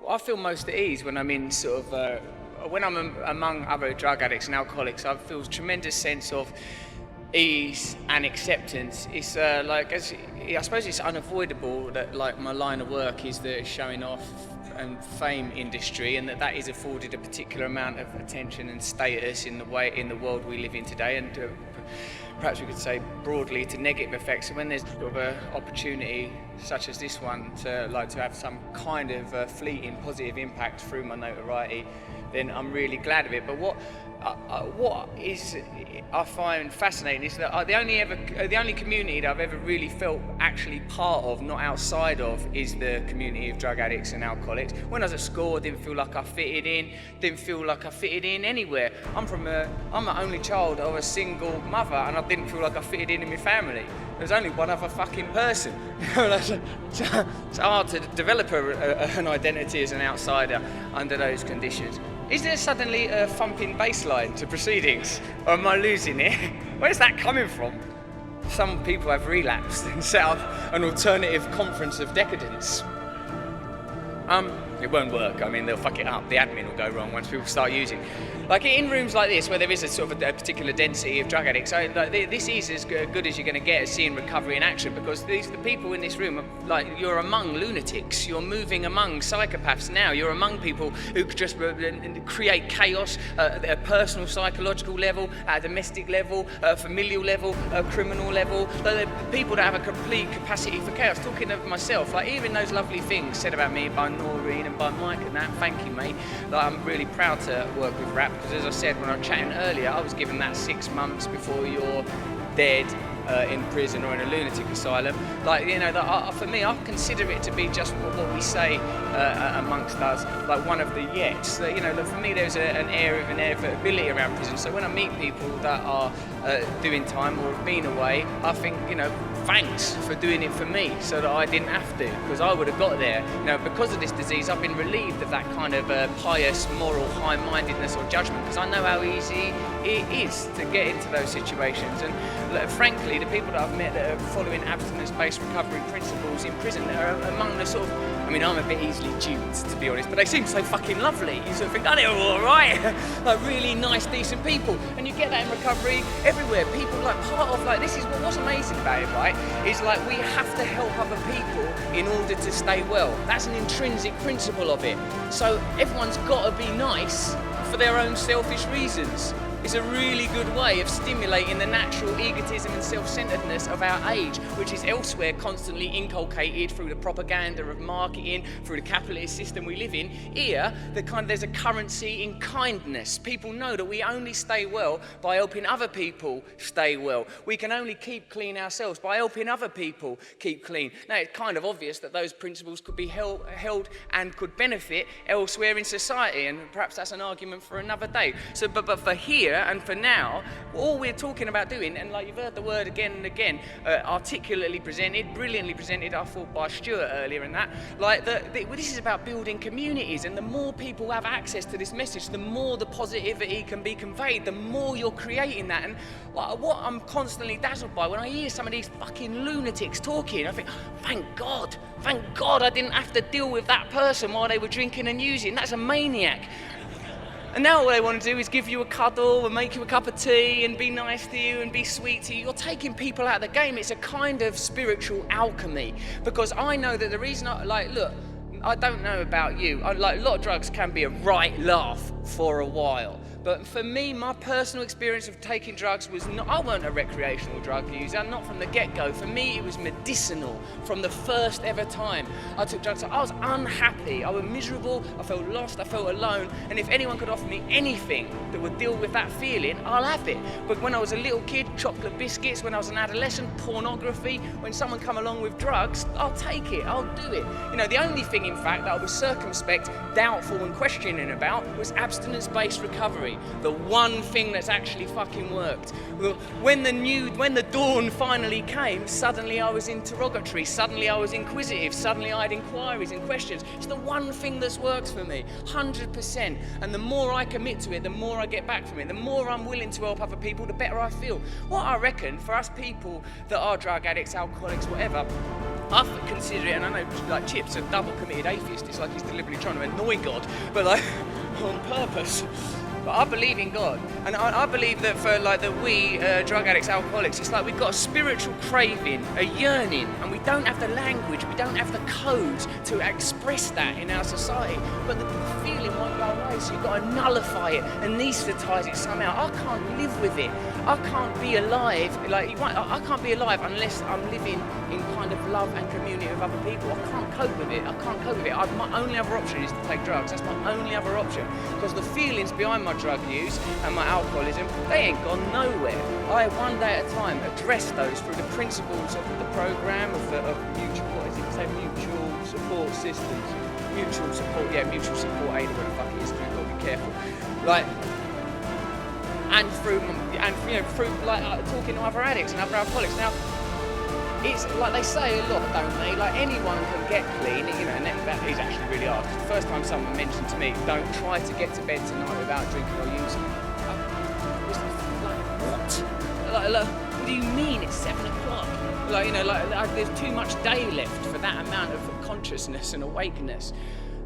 I feel most at ease when I'm in when I'm among other drug addicts and alcoholics. I feel a tremendous sense of ease and acceptance. It's I suppose it's unavoidable that like my line of work is the showing off and fame industry, and that is afforded a particular amount of attention and status in the world we live in today, and perhaps we could say broadly to negative effects. So when there's sort of an opportunity such as this one to have some kind of fleeting positive impact through my notoriety, then I'm really glad of it. But what I find fascinating is that the only community that I've ever really felt actually part of, not outside of, is the community of drug addicts and alcoholics. When I was at school, I didn't feel like I fitted in anywhere. I'm an only child of a single mother, and I didn't feel like I fitted in my family. There's only one other fucking person. It's hard to develop an identity as an outsider under those conditions. Is there suddenly a thumping bass line to proceedings? Or am I losing it? Where's that coming from? Some people have relapsed and set up an alternative conference of decadence. It won't work. I mean, they'll fuck it up. The admin will go wrong once people start using it. Like in rooms like this, where there is a sort of a particular density of drug addicts, this is as good as you're going to get at seeing recovery in action, because the people in this room are like, you're among lunatics. You're moving among psychopaths now. You're among people who just create chaos at a personal psychological level, at a domestic level, at a familial level, at a criminal level. The people that have a complete capacity for chaos. Talking of myself, like hearing those lovely things said about me by Noreen and by Mike and that, thank you, mate. Like, I'm really proud to work with rap, because as I said when I was chatting earlier, I was given that 6 months before you're dead in prison or in a lunatic asylum. Like, you know, for me, I consider it to be just what we say amongst us, like one of the yets. You know, for me, there's an air of inevitability around prison. So when I meet people that are doing time or have been away, I think, you know, thanks for doing it for me, so that I didn't have to, because I would have got there. You know, because of this disease, I've been relieved of that kind of pious, moral, high-mindedness or judgment, because I know how easy it is to get into those situations. And frankly, the people that I've met that are following abstinence-based recovery principles in prison are among the sort of, I mean, I'm a bit easily duped, to be honest, but they seem so fucking lovely. You sort of think, oh, they're all right. Like really nice, decent people. And you get that in recovery everywhere. People like part of, like, this is what's amazing about it, right? Is like we have to help other people in order to stay well. That's an intrinsic principle of it. So everyone's got to be nice for their own selfish reasons. It's a really good way of stimulating the natural egotism and self-centeredness of our age, which is elsewhere constantly inculcated through the propaganda of marketing, through the capitalist system we live in. Here, there's a currency in kindness. People know that we only stay well by helping other people stay well. We can only keep clean ourselves by helping other people keep clean. Now, it's kind of obvious that those principles could be held and could benefit elsewhere in society, and perhaps that's an argument for another day. So, but for here, and for now, all we're talking about doing, and like you've heard the word again and again, articulately presented, brilliantly presented, I thought, by Stuart earlier and that, like this is about building communities, and the more people have access to this message, the more the positivity can be conveyed, the more you're creating that. And like, what I'm constantly dazzled by when I hear some of these fucking lunatics talking, I think, thank God I didn't have to deal with that person while they were drinking and using. That's a maniac. And now all they want to do is give you a cuddle and make you a cup of tea and be nice to you and be sweet to you. You're taking people out of the game. It's a kind of spiritual alchemy, because I know that the reason look, I don't know about you. A lot of drugs can be a right laugh for a while. But for me, my personal experience of taking drugs was not, I weren't a recreational drug user, not from the get-go. For me, it was medicinal from the first ever time I took drugs. I was unhappy, I was miserable, I felt lost, I felt alone. And if anyone could offer me anything that would deal with that feeling, I'll have it. But when I was a little kid, chocolate biscuits. When I was an adolescent, pornography. When someone come along with drugs, I'll take it, I'll do it. You know, the only thing, in fact, that I was circumspect, doubtful and questioning about was abstinence-based recovery. The one thing that's actually fucking worked. When the dawn finally came, suddenly I was interrogatory, suddenly I was inquisitive, suddenly I had inquiries and questions. It's the one thing that's worked for me, 100%. And the more I commit to it, the more I get back from it. The more I'm willing to help other people, the better I feel. What I reckon, for us people that are drug addicts, alcoholics, whatever, I consider it, and I know like Chip's a double committed atheist. It's like he's deliberately trying to annoy God, but like on purpose. But I believe in God, and I believe that for like that we drug addicts, alcoholics, it's like we've got a spiritual craving, a yearning, and we don't have the language, we don't have the codes to express that in our society. But the feeling won't go away, so you've got to nullify it, anaesthetise it somehow. I can't live with it. I can't be alive. Like I can't be alive unless I'm living in kind of love and community with other people. I can't cope with it. My only other option is to take drugs. That's my only other option, because the feelings behind my drug use and my alcoholism, they ain't gone nowhere. I, one day at a time, address those through the principles of the program of mutual, what is it? Say mutual support systems, mutual support aid, or whatever the fuck it is. We've got to be careful. Like, and through like talking to other addicts and other alcoholics. Now, it's like they say a lot, don't they? Like anyone can get clean, and that is actually really hard. The first time someone mentioned to me, don't try to get to bed tonight without drinking or using. I was like, what? What do you mean it's 7 o'clock? There's too much day left for that amount of consciousness and awakeness.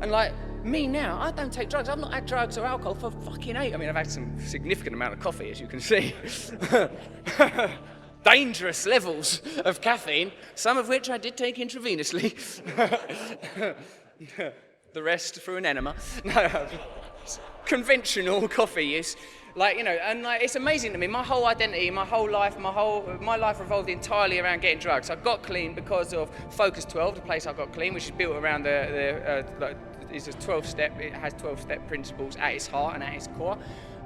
And like me now, I don't take drugs. I've not had drugs or alcohol for fucking 8. I mean, I've had some significant amount of coffee, as you can see. Dangerous levels of caffeine, some of which I did take intravenously. The rest through an enema. No, conventional coffee use. It's amazing to me. My whole identity, my whole life, my life revolved entirely around getting drugs. I got clean because of Focus 12, the place I got clean, which is built around it's a 12-step. It has 12-step principles at its heart and at its core.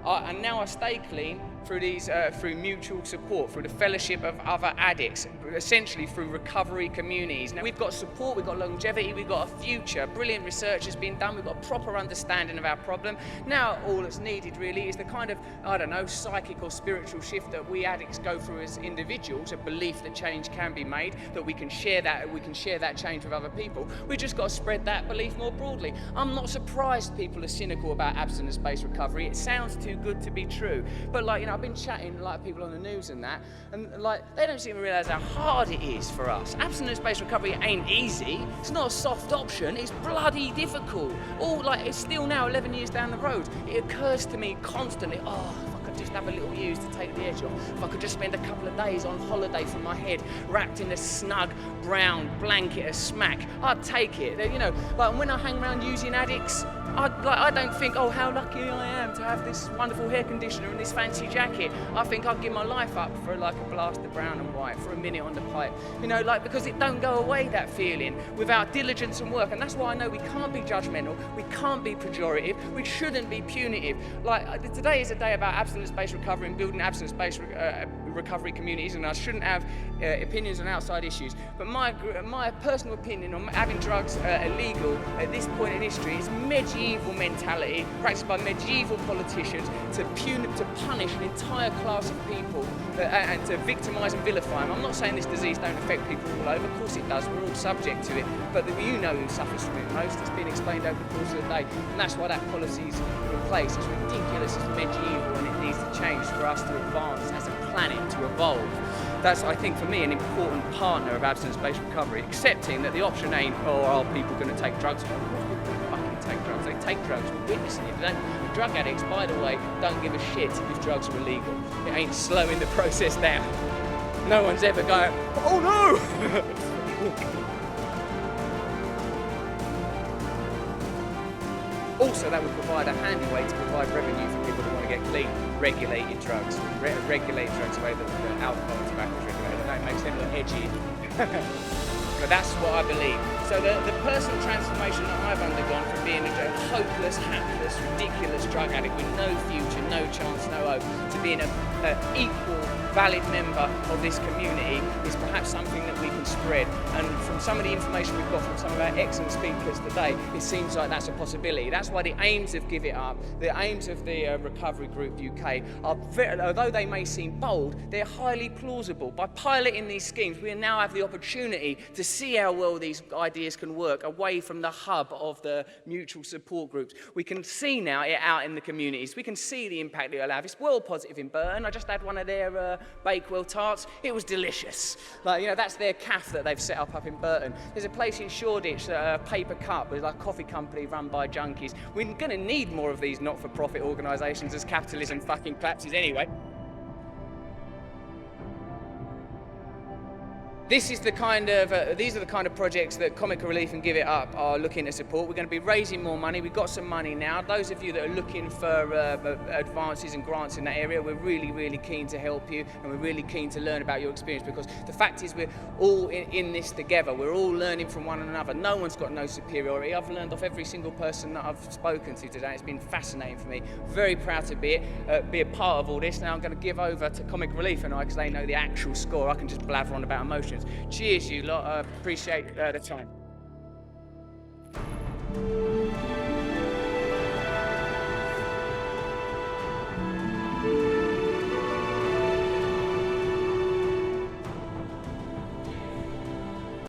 And now I stay clean through through mutual support, through the fellowship of other addicts, essentially through recovery communities. Now we've got support, we've got longevity, we've got a future. Brilliant research has been done, we've got a proper understanding of our problem. Now all that's needed really is the kind of, psychic or spiritual shift that we addicts go through as individuals, a belief that change can be made, that we can share that change with other people. We've just got to spread that belief more broadly. I'm not surprised people are cynical about abstinence-based recovery. It sounds too good to be true. But I've been chatting to people on the news and that, and they don't seem to realise how hard it is for us. Abstinence-based recovery ain't easy. It's not a soft option. It's bloody difficult. It's still now 11 years down the road. It occurs to me constantly, if I could just have a little use to take the edge off. If I could just spend a couple of days on holiday from my head, wrapped in a snug brown blanket of smack, I'd take it. When I hang around using addicts, I don't think, how lucky I am to have this wonderful hair conditioner and this fancy jacket. I think I'd give my life up for a blast of brown and white for a minute on the pipe. Because it don't go away, that feeling, without diligence and work. And that's why I know we can't be judgmental, we can't be pejorative, we shouldn't be punitive. Today is a day about abstinence-based recovery and building abstinence-based recovery communities, and I shouldn't have opinions on outside issues. But my personal opinion on having drugs illegal at this point in history is medieval mentality practiced by medieval politicians to punish an entire class of people and to victimise and vilify them. I'm not saying this disease don't affect people all over. Of course it does. We're all subject to it. But who suffers from it most. It's been explained over the course of the day, and that's why that policy's in place. It's ridiculous. It's medieval, and it needs to change for us to advance as a planet, to evolve. That's, I think, for me, an important partner of abstinence-based recovery, accepting that the option ain't, are people going to take drugs? Of course people fucking take drugs. They take drugs. We're witnessing it. Drug addicts, by the way, don't give a shit if drugs are illegal. It ain't slowing the process down. No one's ever going, oh no! Also, that would provide a handy way to provide revenue for people who want to get clean. Regulated drugs. Regulated drugs, the way that alcohol and tobacco is regulated. That makes them look edgy. But that's what I believe. So the personal transformation that I've undergone from being a hopeless, hapless, ridiculous drug addict with no future, no chance, no hope, to being an equal, valid member of this community is perhaps something that we can spread. And from some of the information we've got from some of our excellent speakers today, it seems like that's a possibility. That's why the aims of Give It Up, the aims of the Recovery Group UK, although they may seem bold, they're highly plausible. By piloting these schemes, we now have the opportunity to see how well these ideas can work away from the hub of the mutual support groups. We can see now it out in the communities. We can see the impact it will have. It's world positive Punitive in Burton. I just had one of their Bakewell tarts. It was delicious. Like, you know, that's their cafe that they've set up in Burton. There's a place in Shoreditch, Paper Cup, with like a coffee company run by junkies. We're going to need more of these not-for-profit organisations as capitalism fucking collapses anyway. This is the kind of, these are the kind of projects that Comic Relief and Give It Up are looking to support. We're going to be raising more money. We've got some money now. Those of you that are looking for advances and grants in that area, we're really, really keen to help you, and we're really keen to learn about your experience, because the fact is we're all in this together. We're all learning from one another. No one's got no superiority. I've learned off every single person that I've spoken to today. It's been fascinating for me. Very proud to be a part of all this. Now I'm going to give over to Comic Relief and I, because they know the actual score. I can just blather on about emotions. Cheers, you lot. I appreciate the time.